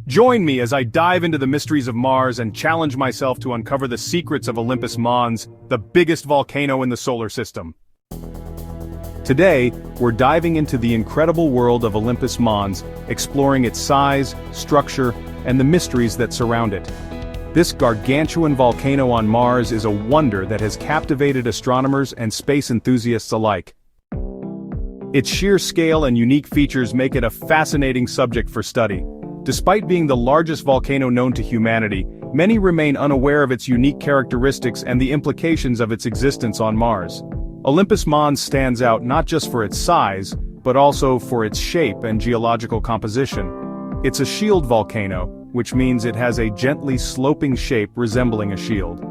Join me as I dive into the mysteries of Mars and challenge myself to uncover the secrets of Olympus Mons, the biggest volcano in the solar system. Today, we're diving into the incredible world of Olympus Mons, exploring its size, structure, and the mysteries that surround it. This gargantuan volcano on Mars is a wonder that has captivated astronomers and space enthusiasts alike. Its sheer scale and unique features make it a fascinating subject for study. Despite being the largest volcano known to humanity, many remain unaware of its unique characteristics and the implications of its existence on Mars. Olympus Mons stands out not just for its size, but also for its shape and geological composition. It's a shield volcano, which means it has a gently sloping shape resembling a shield.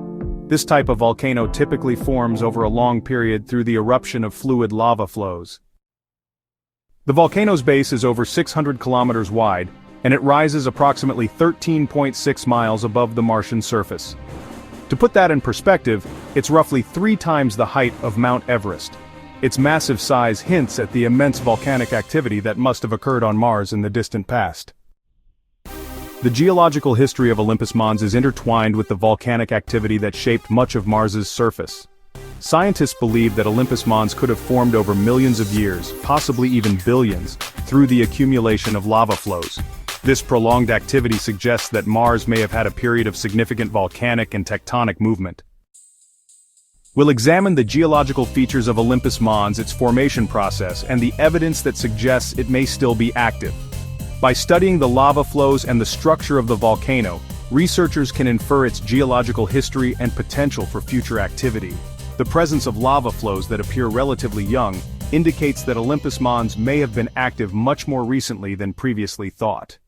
This type of volcano typically forms over a long period through the eruption of fluid lava flows. The volcano's base is over 600 kilometers wide, and it rises approximately 13.6 miles above the Martian surface. To put that in perspective, it's roughly 3 times the height of Mount Everest. Its massive size hints at the immense volcanic activity that must have occurred on Mars in the distant past. The geological history of Olympus Mons is intertwined with the volcanic activity that shaped much of Mars's surface. Scientists believe that Olympus Mons could have formed over millions of years, possibly even billions, through the accumulation of lava flows. This prolonged activity suggests that Mars may have had a period of significant volcanic and tectonic movement. We'll examine the geological features of Olympus Mons, its formation process, and the evidence that suggests it may still be active. By studying the lava flows and the structure of the volcano, researchers can infer its geological history and potential for future activity. The presence of lava flows that appear relatively young indicates that Olympus Mons may have been active much more recently than previously thought.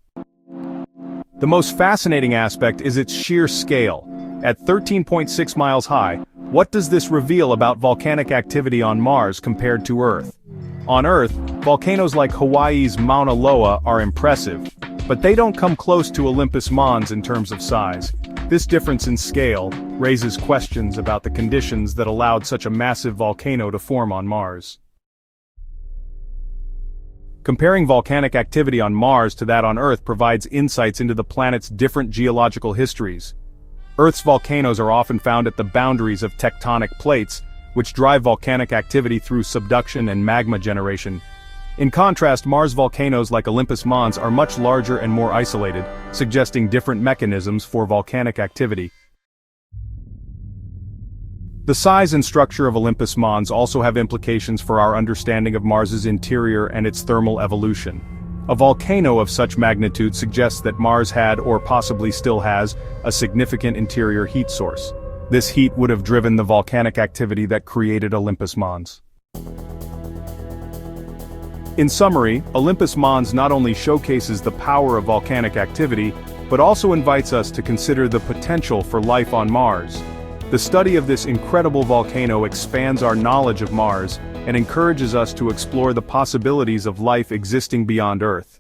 The most fascinating aspect is its sheer scale. At 13.6 miles high, what does this reveal about volcanic activity on Mars compared to Earth? On Earth, volcanoes like Hawaii's Mauna Loa are impressive, but they don't come close to Olympus Mons in terms of size. This difference in scale raises questions about the conditions that allowed such a massive volcano to form on Mars. Comparing volcanic activity on Mars to that on Earth provides insights into the planet's different geological histories. Earth's volcanoes are often found at the boundaries of tectonic plates, which drive volcanic activity through subduction and magma generation. In contrast, Mars volcanoes like Olympus Mons are much larger and more isolated, suggesting different mechanisms for volcanic activity. The size and structure of Olympus Mons also have implications for our understanding of Mars's interior and its thermal evolution. A volcano of such magnitude suggests that Mars had, or possibly still has, a significant interior heat source. This heat would have driven the volcanic activity that created Olympus Mons. In summary, Olympus Mons not only showcases the power of volcanic activity, but also invites us to consider the potential for life on Mars. The study of this incredible volcano expands our knowledge of Mars and encourages us to explore the possibilities of life existing beyond Earth.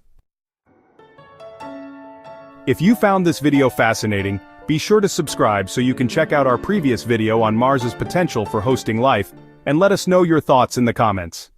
If you found this video fascinating, be sure to subscribe so you can check out our previous video on Mars's potential for hosting life, and let us know your thoughts in the comments.